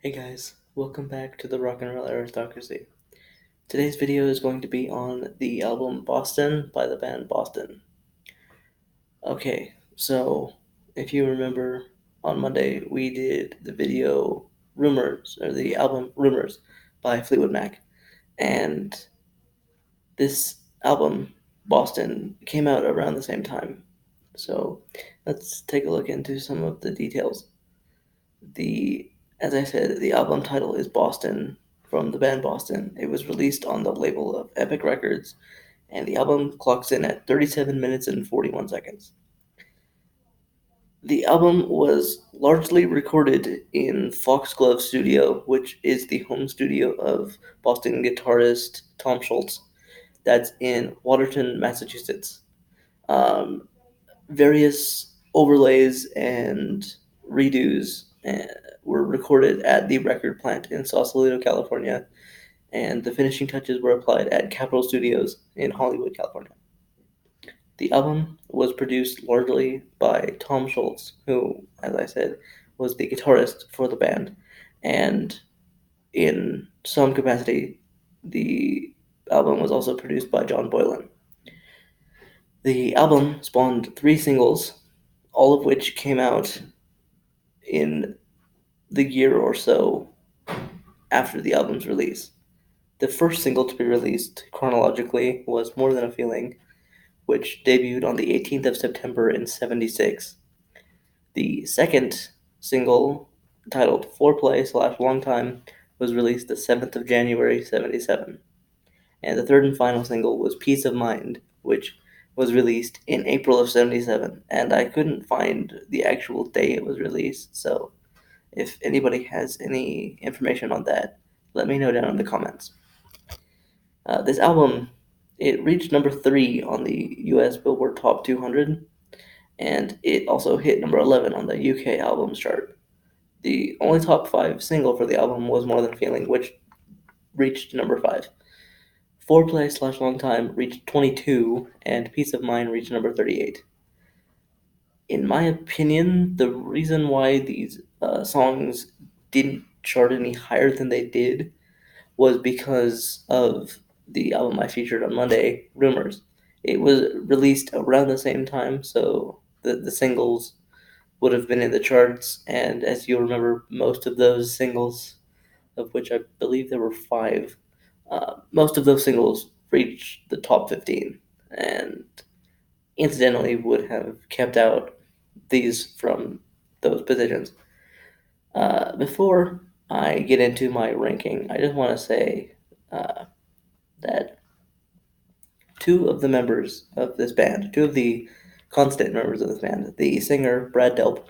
Hey guys, welcome back to the Rock and Roll Aristocracy. Today's video is going to be on the album Boston by the band Boston. Okay, so if you remember, on Monday we did the video Rumors, or the album Rumors by Fleetwood Mac, and this album, Boston, came out around the same time. So let's take a look into some of the details. As I said, the album title is Boston from the band Boston. It was released on the label of Epic Records, and the album clocks in at 37 minutes and 41 seconds. The album was largely recorded in Foxglove Studio, which is the home studio of Boston guitarist Tom Schultz. That's in Watertown, Massachusetts. Um, Various overlays and redos were recorded at the record plant in Sausalito, California, and the finishing touches were applied at Capitol Studios in Hollywood, California. The album was produced largely by Tom Schultz, who, as I said, was the guitarist for the band, and in some capacity, the album was also produced by John Boylan. The album spawned 3 singles, all of which came out in the year or so after the album's release. The first single to be released chronologically was More Than a Feeling, which debuted on the 18th of September in 76. The second single, titled Foreplay/Long Time, was released the 7th of January 77. And the third and final single was Peace of Mind, which was released in April of 77. And I couldn't find the actual day it was released, so if anybody has any information on that, let me know down in the comments. This album, it reached number 3 on the US Billboard Top 200, and it also hit number 11 on the UK Albums Chart. The only top 5 single for the album was More Than a Feeling, which reached number 5. Foreplay/Long Time reached 22, and Peace of Mind reached number 38. In my opinion, the reason why these songs didn't chart any higher than they did was because of the album I featured on Monday, Rumors. It was released around the same time, so the singles would have been in the charts, and as you'll remember, most of those singles, of which I believe there were 5, most of those singles reached the top 15, and incidentally would have kept out these from those positions. Before I get into my ranking, I just want to say that 2 of the constant members of this band, the singer Brad Delp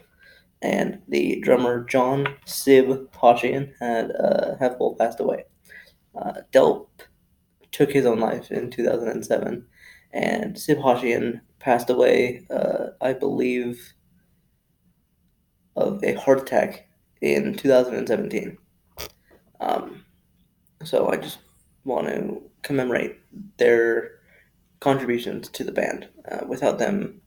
and the drummer John Sib Hoshian, have both passed away. Delp took his own life in 2007, and Sib Hoshian passed away, I believe, of a heart attack in 2017. So I just want to commemorate their contributions to the band. Without them,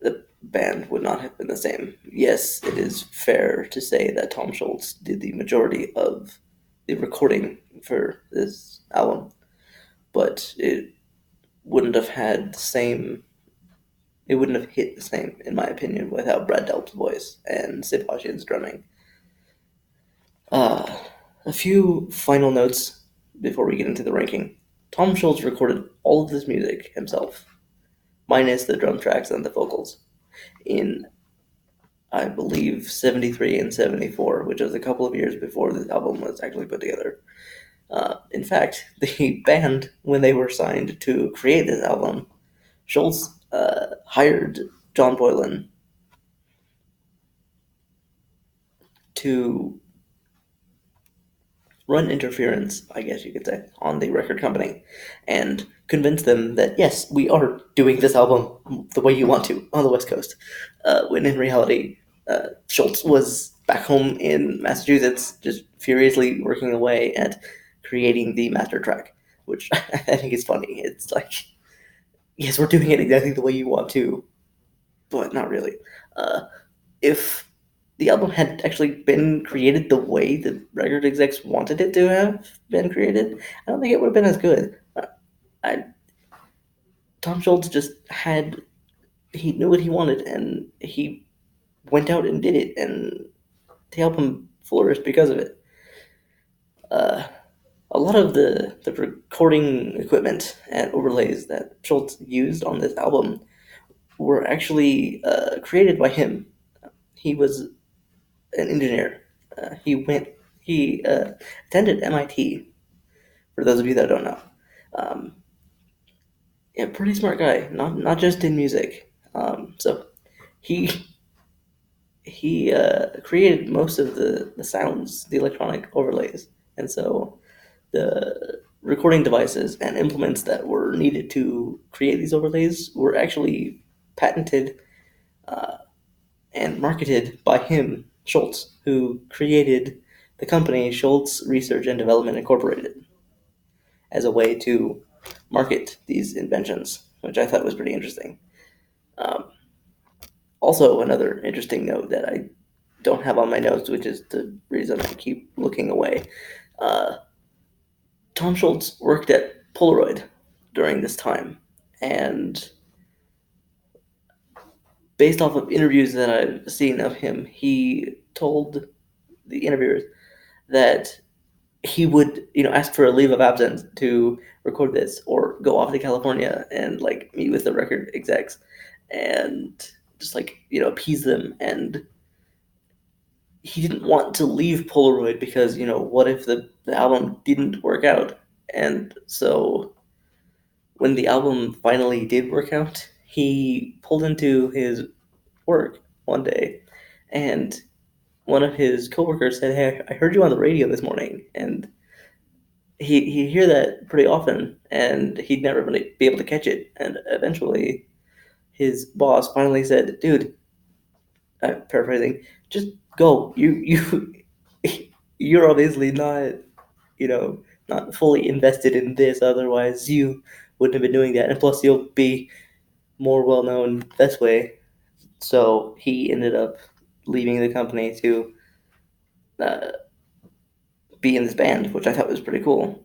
the band would not have been the same. Yes, it is fair to say that Tom Schultz did the majority of the recording for this album, but it wouldn't have had the same. It wouldn't have hit the same, in my opinion, without Brad Delp's voice and Sid Hashian's drumming. A few final notes before we get into the ranking. Tom Schultz recorded all of this music himself, minus the drum tracks and the vocals, in, I believe, 73 and 74, which was a couple of years before this album was actually put together. In fact, the band, when they were signed to create this album, Schultz hired John Boylan to run interference, I guess you could say, on the record company and convince them that, yes, we are doing this album the way you want to on the West Coast. When in reality, Schultz was back home in Massachusetts, just furiously working away at creating the master track, which I think is funny. It's like, yes, we're doing it exactly the way you want to, but not really. If the album had actually been created the way the record execs wanted it to have been created, I don't think it would have been as good. I, Tom Schultz just had, he knew what he wanted, and he went out and did it, and the album flourished because of it. Uh, a lot of the recording equipment and overlays that Schultz used on this album were actually created by him. He was an engineer. He went. He attended MIT. For those of you that don't know, um, yeah, pretty smart guy. Not just in music. So he he created most of the sounds, the electronic overlays, and so the recording devices and implements that were needed to create these overlays were actually patented uh, and marketed by him, Schultz, who created the company Schultz Research and Development Incorporated as a way to market these inventions, which I thought was pretty interesting. Um, Also, another interesting note that I don't have on my notes, which is the reason I keep looking away. Uh, Tom Schultz worked at Polaroid during this time, and based off of interviews that I've seen of him, he told the interviewers that he would, ask for a leave of absence to record this or go off to California and like meet with the record execs and just like, appease them. And he didn't want to leave Polaroid because, what if the album didn't work out? And so when the album finally did work out, he pulled into his work one day and one of his coworkers said, "Hey, I heard you on the radio this morning." And he'd hear that pretty often, and he'd never really be able to catch it. And eventually, his boss finally said, "Dude, I'm paraphrasing, just go. You're obviously not, you know, not fully invested in this. Otherwise, you wouldn't have been doing that. And plus, you'll be more well known this way." So he ended up leaving the company to uh, be in this band, which I thought was pretty cool.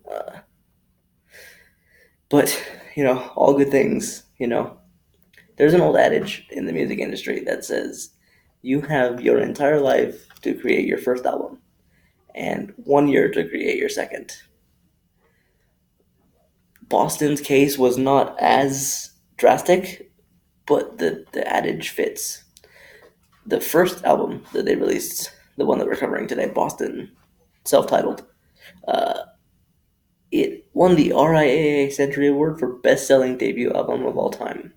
But all good things. There's an old adage in the music industry that says you have your entire life to create your first album and 1 year to create your second. Boston's case was not as drastic, but the adage fits. The first album that they released, the one that we're covering today, Boston, self-titled, uh, it won the RIAA Century Award for Best Selling Debut Album of All Time.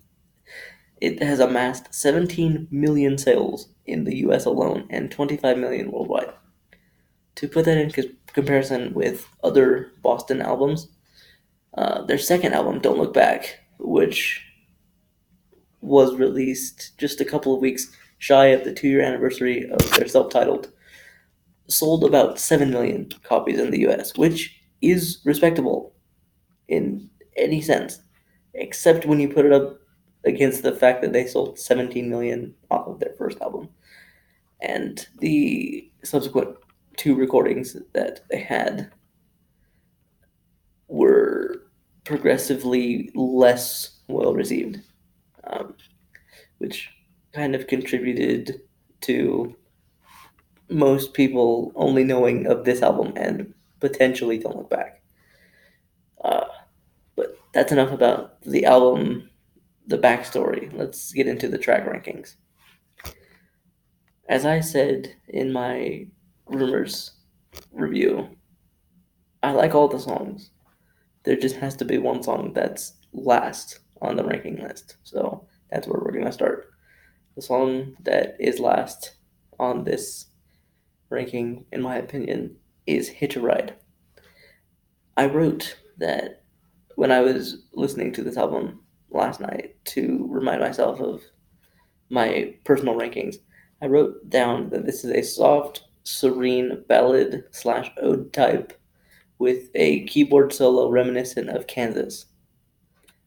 It has amassed 17 million sales in the US alone and 25 million worldwide. To put that in comparison with other Boston albums, their second album, Don't Look Back, which was released just a couple of weeks shy of the 2 year anniversary of their self titled, sold about 7 million copies in the US, which is respectable in any sense, except when you put it up against the fact that they sold 17 million off of their first album and the subsequent 2 recordings that they had were progressively less well received, um, which kind of contributed to most people only knowing of this album and potentially Don't Look Back. Uh, but that's enough about the album, the backstory. Let's get into the track rankings. As I said in my Rumors review, I like all the songs. There just has to be one song that's last on the ranking list. So that's where we're going to start. The song that is last on this ranking, in my opinion, is Hitch a Ride. I wrote that when I was listening to this album last night to remind myself of my personal rankings. I wrote down that this is a soft, serene ballad slash ode type with a keyboard solo reminiscent of Kansas.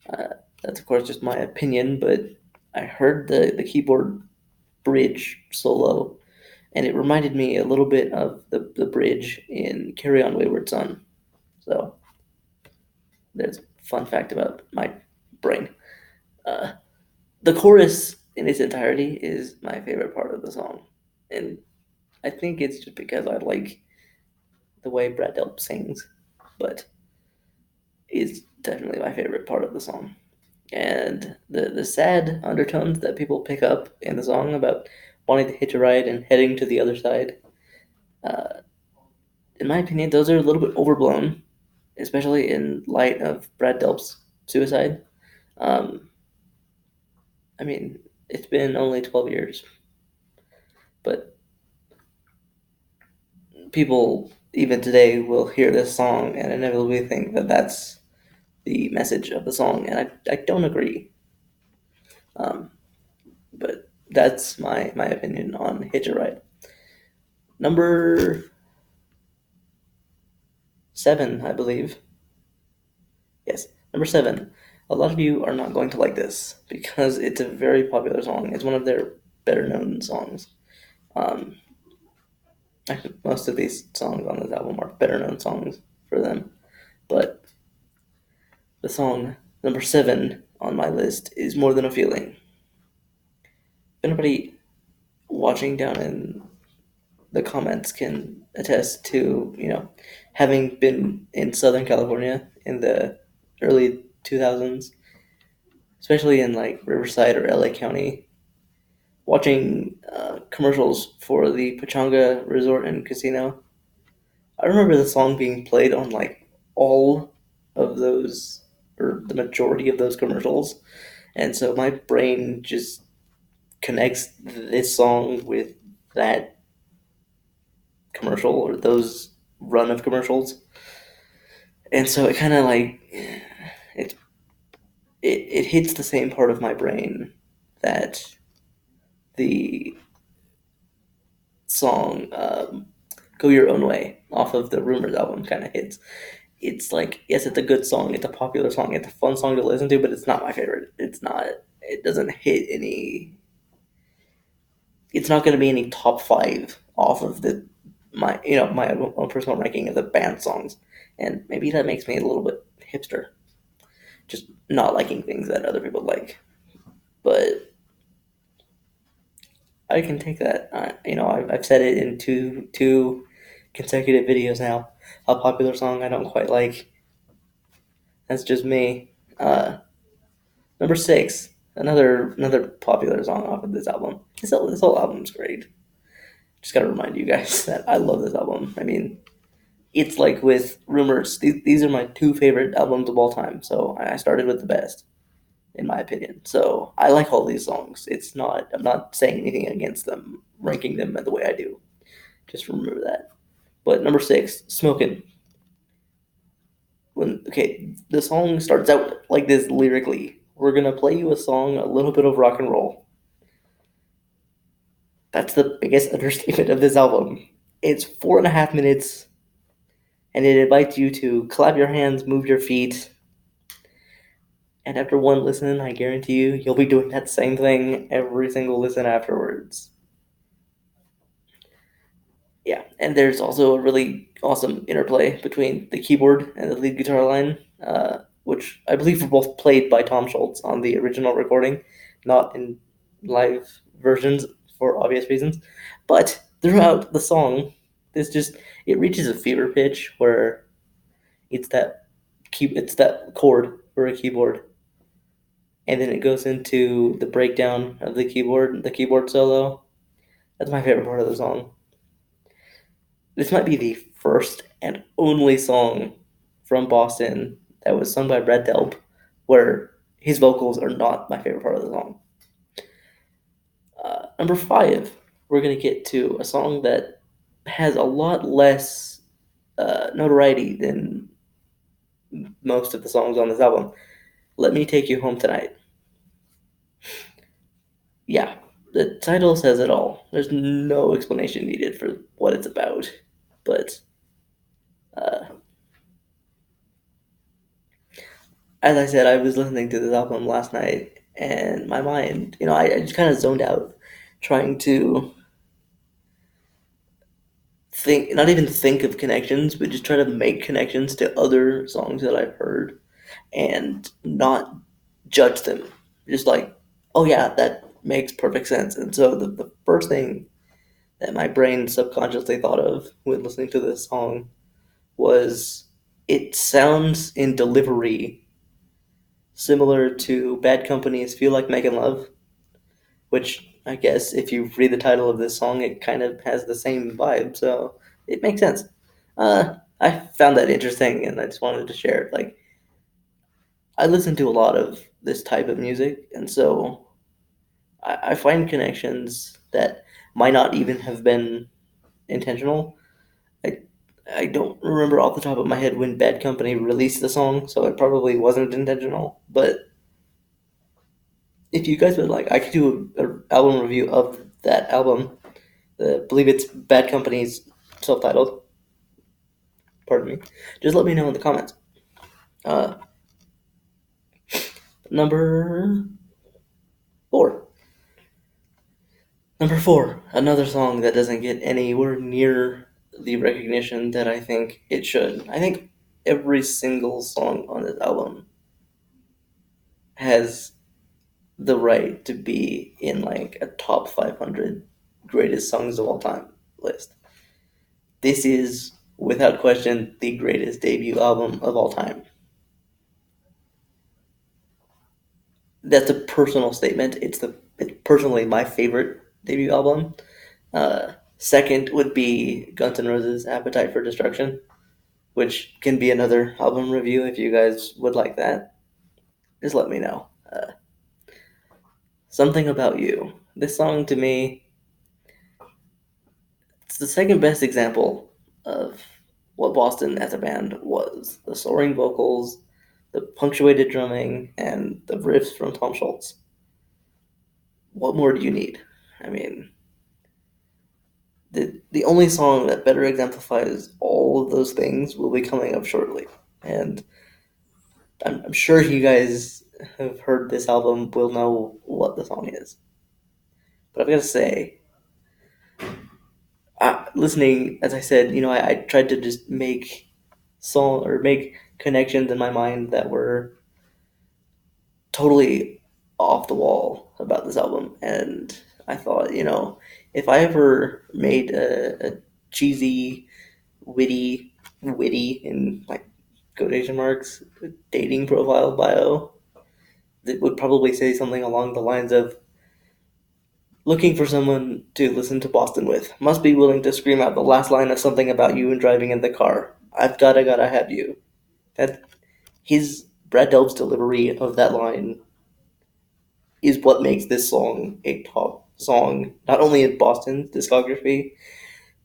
Uh, that's of course just my opinion, but I heard the keyboard bridge solo and it reminded me a little bit of the bridge in Carry On Wayward Son. So there's a fun fact about my brain. Uh, the chorus in its entirety is my favorite part of the song, and I think it's just because I like the way Brad Delp sings, but it's definitely my favorite part of the song. And the sad undertones that people pick up in the song about wanting to hitch a ride and heading to the other side, uh, in my opinion, those are a little bit overblown, especially in light of Brad Delp's suicide. Um, I mean, it's been only 12 years, but people even today will hear this song and inevitably think that that's the message of the song, and I don't agree. Um, but that's my opinion on Hitch a Ride. Number 7, I believe. Yes, number 7. A lot of you are not going to like this because it's a very popular song. It's one of their better known songs. Um, Actually, most of these songs on this album are better known songs for them. But the song number 7 on my list is More Than a Feeling. If anybody watching down in the comments can attest to, having been in Southern California in the early 2000s, especially in like Riverside or LA County, watching commercials for the Pachanga Resort and Casino. I remember the song being played on like all of those, or the majority of those commercials. And so my brain just connects this song with that commercial or those run of commercials. And so it kind of like it hits the same part of my brain that the song "Go Your Own Way" off of the Rumors album kind of hits. It's like, yes, it's a good song, it's a popular song, it's a fun song to listen to, but it's not my favorite. It's not. It doesn't hit any. It's not going to be any top 5 off of my own personal ranking of the band songs, and maybe that makes me a little bit hipster, just not liking things that other people like. But I can take that. I've said it in two consecutive videos now. A popular song I don't quite like. That's just me. Number 6, another popular song off of this album. This whole album's great. Just gotta remind you guys that I love this album. I mean, it's like with Rumors. These are my 2 favorite albums of all time. So I started with the best, in my opinion. So I like all these songs. I'm not saying anything against them, ranking them the way I do. Just remember that. But number 6, Smokin'. The song starts out like this lyrically. We're gonna play you a song, a little bit of rock and roll. That's the biggest understatement of this album. It's 4.5 minutes, and it invites you to clap your hands, move your feet, and after one listen, I guarantee you'll be doing that same thing every single listen afterwards. Yeah, and there's also a really awesome interplay between the keyboard and the lead guitar line, which I believe were both played by Tom Schultz on the original recording, not in live versions for obvious reasons. But throughout the song, it reaches a fever pitch where it's that chord for a keyboard, and then it goes into the breakdown of the keyboard solo. That's my favorite part of the song. This might be the first and only song from Boston that was sung by Brad Delp where his vocals are not my favorite part of the song. Number 5, we're going to get to a song that has a lot less notoriety than most of the songs on this album. Let Me Take You Home Tonight. Yeah, the title says it all. There's no explanation needed for what it's about. But uh, as I said, I was listening to this album last night, and my mind, I just kind of zoned out, trying to think, not even think of connections, but just try to make connections to other songs that I've heard and not judge them. Just like, oh yeah, that makes perfect sense. And so the first thing that my brain subconsciously thought of when listening to this song was it sounds in delivery similar to Bad Company's Feel Like Making Love, which I guess if you read the title of this song, it kind of has the same vibe, so it makes sense. I found that interesting, and I just wanted to share it. Like, I listen to a lot of this type of music, and so I find connections that might not even have been intentional. I I don't remember off the top of my head when Bad Company released the song, so it probably wasn't intentional. But if you guys would like, I could do a album review of that album. I believe it's Bad Company's self-titled. Pardon me. Just let me know in the comments. Uh, number four. Number four. Another song that doesn't get anywhere near the recognition that I think it should. I think every single song on this album has the right to be in like a top 500 greatest songs of all time list. This is, without question, the greatest debut album of all time. That's a personal statement. It's personally my favorite debut album. Second would be Guns N' Roses' Appetite for Destruction, which can be another album review if you guys would like that. Just let me know. Something About You. This song to me, it's the second best example of what Boston as a band was. The soaring vocals, the punctuated drumming, and the riffs from Tom Schultz. What more do you need? I mean, the only song that better exemplifies all of those things will be coming up shortly. And I'm sure you guys have heard this album will know what the song is. But I've got to say, listening, as I said, I tried to just make make connections in my mind that were totally off the wall about this album. And I thought, if I ever made a cheesy, witty in like quotation marks dating profile bio that would probably say something along the lines of looking for someone to listen to Boston with. Must be willing to scream out the last line of something about you and driving in the car. I've gotta have you. That his Brad Delp's delivery of that line is what makes this song a top song, not only in Boston's discography,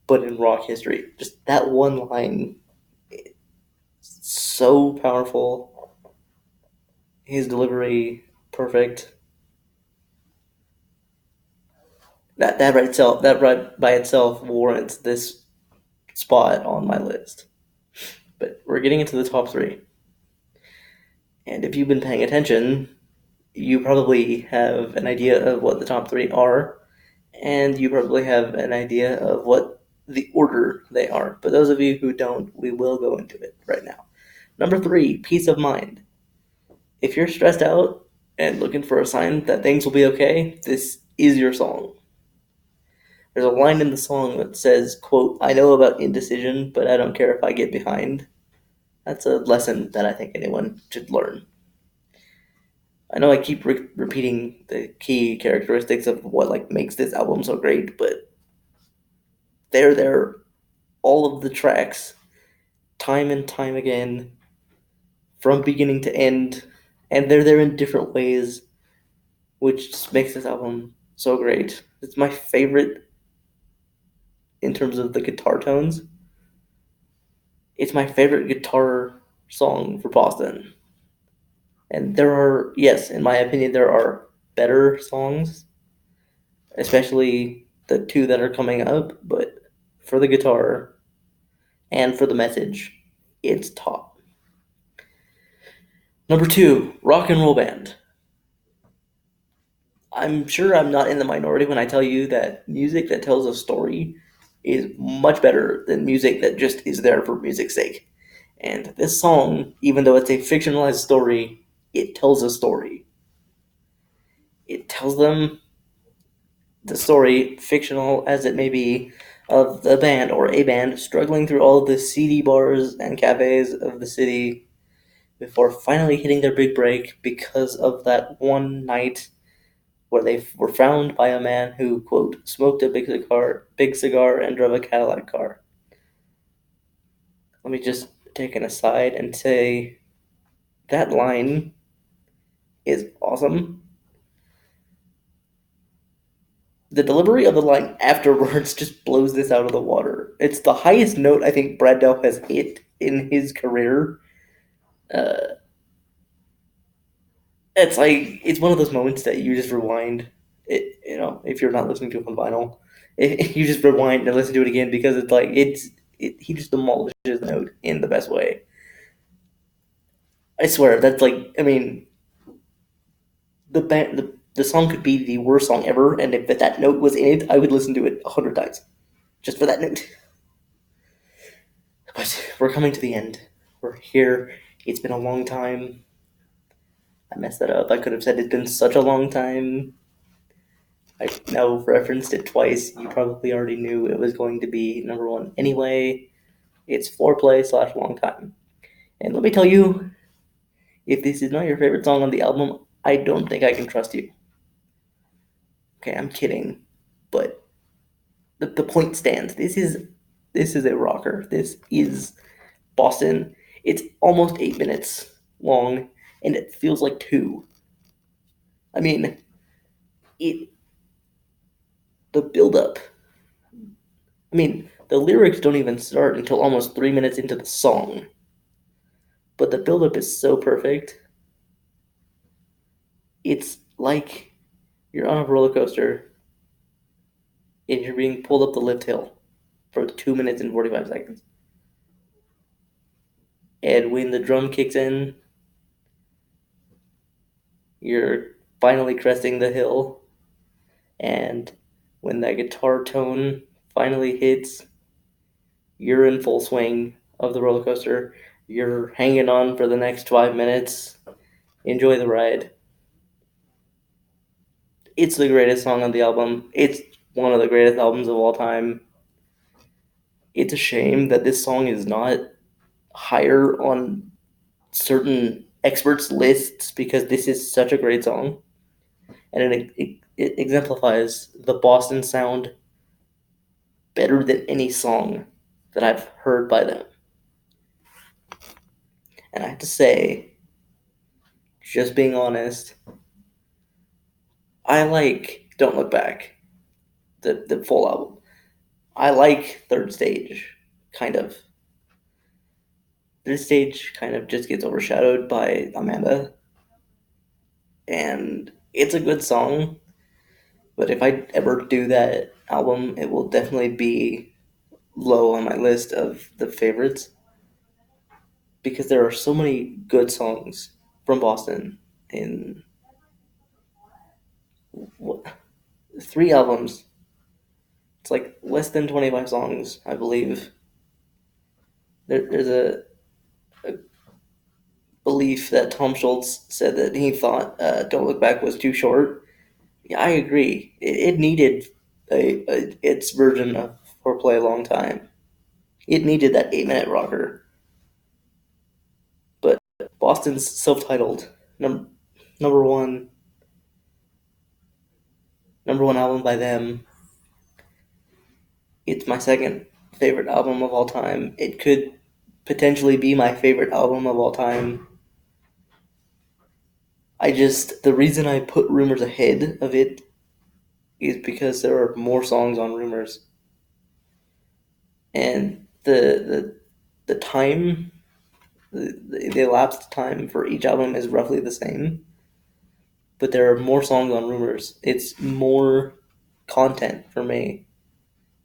but in rock history. Just that one line, so powerful. His delivery, perfect. That right by itself warrants this spot on my list. But we're getting into the top three, and if you've been paying attention, you probably have an idea of what the top three are, and you probably have an idea of what the order they are. But those of you who don't, we will go into it right now. Number three, peace of mind. If you're stressed out and looking for a sign that things will be okay, this is your song. There's a line in the song that says, quote, I know about indecision, but I don't care if I get behind. That's a lesson that I think anyone should learn. I know I keep repeating the key characteristics of what like makes this album so great, but they're there all of the tracks, time and time again, from beginning to end, and they're there in different ways, which just makes this album so great. It's my favorite in terms of the guitar tones. It's my favorite guitar song for Boston. And there are, yes, in my opinion, there are better songs, especially the two that are coming up, but for the guitar and for the message, it's top. Number two, rock and roll band. I'm sure I'm not in the minority when I tell you that music that tells a story is much better than music that just is there for music's sake. And this song, even though it's a fictionalized story, it tells a story. It tells them the story, fictional as it may be, of the band or a band struggling through all of the seedy bars and cafes of the city before finally hitting their big break because of that one night where they were found by a man who, quote, smoked a big cigar and drove a Cadillac car. Let me just take an aside and say that line is awesome. The delivery of the line afterwards just blows this out of the water. It's the highest note I think Brad Delp has hit in his career. Uh, it's like it's one of those moments that you just rewind. It, if you're not listening to it on vinyl, you just rewind and listen to it again because it's like he just demolishes the note in the best way. I swear that's like I mean the song could be the worst song ever, and if that note was in it, I would listen to it 100 times just for that note. But we're coming to the end. We're here. It's been a long time. I messed that up. I could have said it's been such a long time. I now referenced it twice. You probably already knew it was going to be number one anyway. It's foreplay/long time. And let me tell you, if this is not your favorite song on the album, I don't think I can trust you. Okay, I'm kidding, but the point stands. This is a rocker. This is Boston. It's almost 8 minutes long, and it feels like two. I mean, it the build up. I mean, the lyrics don't even start until almost 3 minutes into the song, but the build up is so perfect. It's like you're on a roller coaster and you're being pulled up the lift hill for 2 minutes and 45 seconds. And when the drum kicks in, you're finally cresting the hill. And when that guitar tone finally hits, you're in full swing of the roller coaster. You're hanging on for the next 5 minutes. Enjoy the ride. It's the greatest song on the album. It's one of the greatest albums of all time. It's a shame that this song is not higher on certain experts' lists because this is such a great song. And it exemplifies the Boston sound better than any song that I've heard by them. And I have to say, just being honest, I like Don't Look Back, the full album. I like Third Stage, kind of. Third Stage kind of just gets overshadowed by Amanda, and it's a good song, but if I ever do that album, it will definitely be low on my list of the favorites because there are so many good songs from Boston in what, 3 albums. It's like less than 25 songs, I believe. There's a belief that Tom Schultz said that he thought Don't Look Back was too short. Yeah, I agree. It needed its version of Foreplay a long time. It needed that 8 minute rocker. But Boston's self-titled number one number one album by them. It's my second favorite album of all time. It could potentially be my favorite album of all time. The reason I put Rumors ahead of it is because there are more songs on Rumors, and the time, the elapsed time for each album is roughly the same, but there are more songs on Rumors. It's more content for me,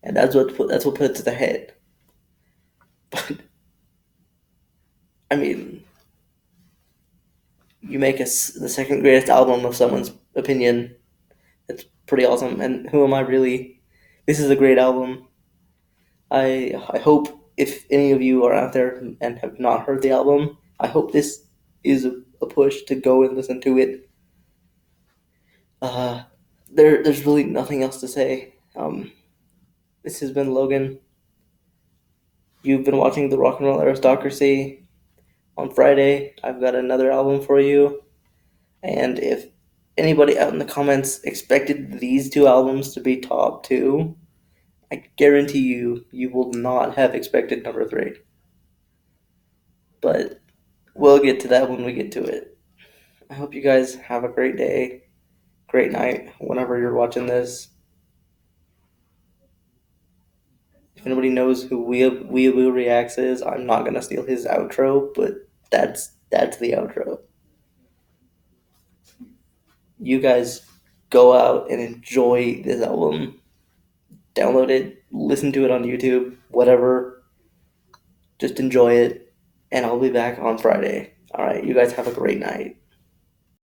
and that's what puts it ahead. But I mean, you make us the second greatest album of someone's opinion. It's pretty awesome. And who am I really? This is a great album. I hope if any of you are out there and have not heard the album, I hope this is a push to go and listen to it. Uh, there's really nothing else to say. This has been Logan. You've been watching the Rock and Roll Aristocracy. On Friday, I've got another album for you. And if anybody out in the comments expected these two albums to be top two, I guarantee you will not have expected number three. But we'll get to that when we get to it. I hope you guys have a great day, great night, whenever you're watching this. If anybody knows who We Will Reacts is, I'm not gonna steal his outro, but that's the outro. You guys go out and enjoy this album. Download it, listen to it on YouTube, whatever. Just enjoy it, and I'll be back on Friday. All right, you guys have a great night.